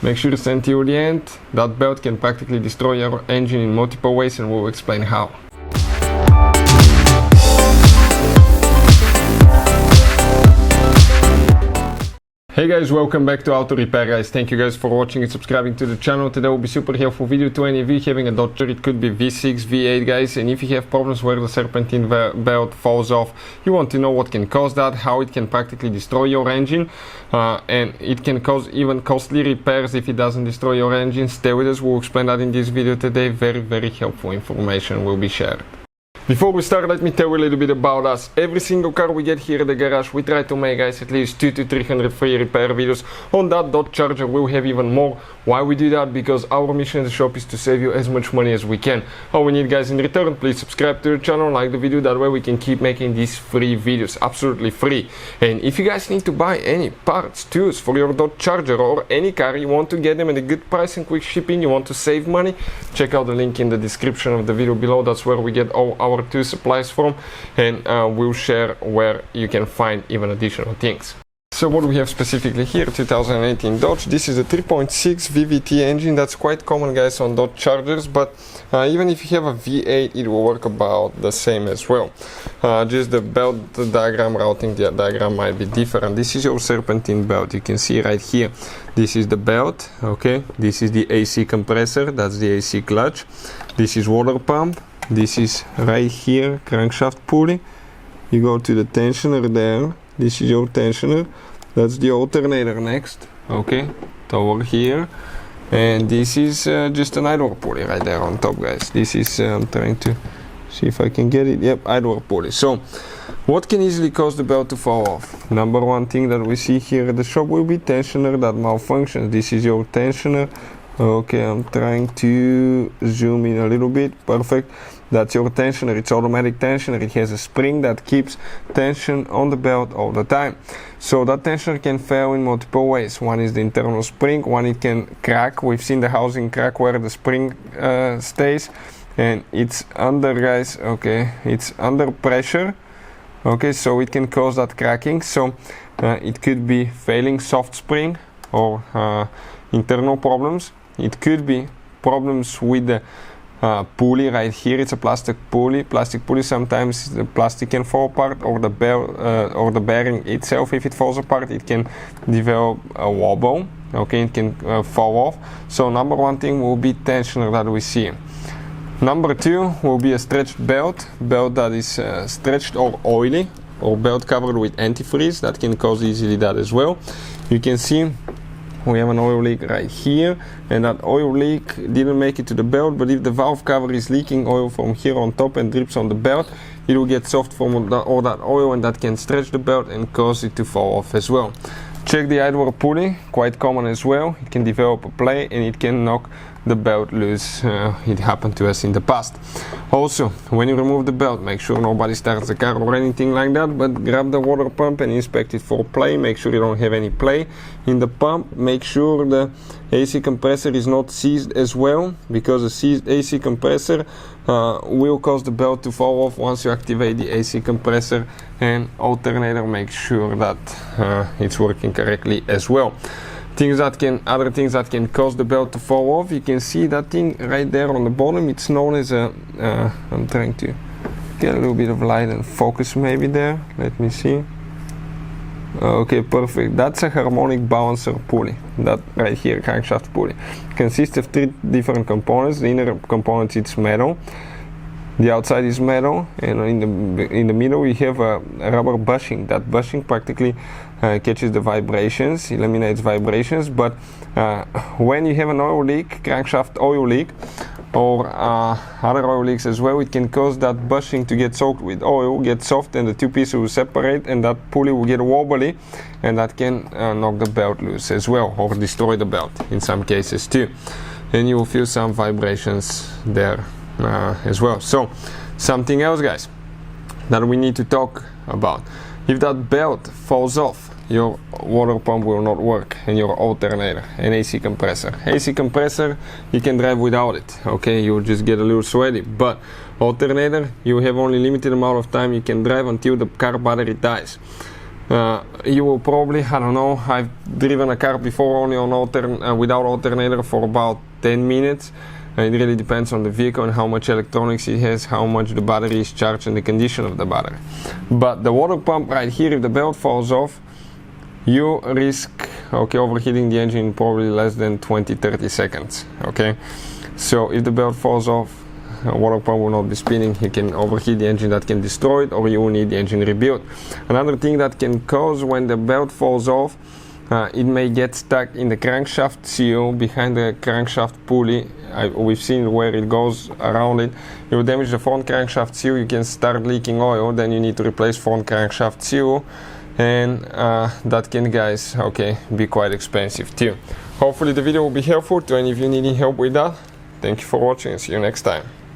Make sure to stand till the end. That belt can practically destroy your engine in multiple ways, and we'll explain how. Hey guys, welcome back to Auto Repair guys. Thank you guys for watching and subscribing to the channel. Today will be super helpful video to any of you having a Dodge. It could be V6, V8 guys, and if you have problems where the serpentine belt falls off, you want to know what can cause that, how it can practically destroy your engine, and it can cause even costly repairs if it doesn't destroy your engine. Stay with us, we'll explain that in this video today. Very helpful information will be shared. Before we start, let me tell you a little bit about us. Every single car we get here at the garage, we try to make guys at least 200 to 300 free repair videos. On that Dodge Charger we'll have even more. Why we do that? Because our mission in the shop is to save you as much money as we can. All we need guys in return, please subscribe to the channel, like the video, that way we can keep making these free videos, absolutely free. And if you guys need to buy any parts, tools for your Dodge Charger or any car, you want to get them at a good price and quick shipping, you want to save money, check out the link in the description of the video below. That's where we get all our tool supplies from, and we'll share where you can find even additional things. So what we have specifically here, 2018 Dodge. This is a 3.6 VVT engine. That's quite common guys on Dodge Chargers, but even if you have a V8 it will work about the same as well. Just the belt diagram, routing diagram might be different. This is your serpentine belt. You can see right here, this is the belt, okay, this is the AC compressor, that's the AC clutch, this is water pump, this is right here crankshaft pulley. You go to the tensioner there, this is your tensioner, that's the alternator next, okay, over here, and this is just an idler pulley right there on top guys. This is I'm trying to see if I can get it, yep, idler pulley. So what can easily cause the belt to fall off? Number one thing that we see here at the shop will be tensioner that malfunctions. This is your tensioner. Okay, I'm trying to zoom in a little bit. Perfect. That's your tensioner. It's automatic tensioner. It has a spring that keeps tension on the belt all the time. So that tensioner can fail in multiple ways. One is the internal spring. One, it can crack. We've seen the housing crack where the spring stays, and it's under guys. Okay, it's under pressure. Okay, so it can cause that cracking. So it could be failing soft spring or internal problems. It could be problems with the pulley right here. It's a plastic pulley. Plastic pulley, sometimes the plastic can fall apart, or the belt or the bearing itself. If it falls apart, it can develop a wobble. Okay, it can fall off. So number one thing will be tensioner that we see. Number two will be a stretched belt that is stretched or oily, or belt covered with antifreeze. That can cause easily that as well. You can see we have an oil leak right here, and that oil leak didn't make it to the belt, but if the valve cover is leaking oil from here on top and drips on the belt, it will get soft from all that oil, and that can stretch the belt and cause it to fall off as well. Check the idler pulley, quite common as well. It can develop a play and it can knock the belt loose. It happened to us in the past. Also, when you remove the belt, make sure nobody starts the car or anything like that, but grab the water pump and inspect it for play. Make sure you don't have any play in the pump. Make sure the AC compressor is not seized as well, because a seized AC compressor will cause the belt to fall off once you activate the AC compressor and alternator. Make sure that it's working correctly as well. Other things that can cause the belt to fall off, you can see that thing right there on the bottom. It's known as a I'm trying to get a little bit of light and focus maybe there. Let me see. Okay, perfect. That's a harmonic balancer pulley. That right here, crankshaft pulley, consists of three different components. The inner component is metal, the outside is metal, and in the middle we have a rubber bushing. That bushing practically catches the vibrations, eliminates vibrations. But when you have an oil leak, crankshaft oil leak, or other oil leaks as well, it can cause that bushing to get soaked with oil, get soft, and the two pieces will separate, and that pulley will get wobbly, and that can knock the belt loose as well, or destroy the belt in some cases too. And you will feel some vibrations there as well. So something else guys that we need to talk about: if that belt falls off, your water pump will not work, and your alternator and AC compressor. AC compressor, you can drive without it, okay, you'll just get a little sweaty, but alternator, you have only limited amount of time you can drive until the car battery dies. You will probably, I don't know, I've driven a car before only on without alternator for about 10 minutes. It really depends on the vehicle and how much electronics it has, how much the battery is charged and the condition of the battery. But the water pump right here, if the belt falls off, you risk overheating the engine in probably less than 20-30 seconds. Okay, so if the belt falls off, water pump will not be spinning. You can overheat the engine, that can destroy it, or you will need the engine rebuilt. Another thing that can cause when the belt falls off, it may get stuck in the crankshaft seal behind the crankshaft pulley. We've seen where it goes around it. It will damage the front crankshaft seal. You can start leaking oil. Then you need to replace front crankshaft seal, and that can, guys, be quite expensive too. Hopefully the video will be helpful to any of you needing help with that. Thank you for watching and see you next time.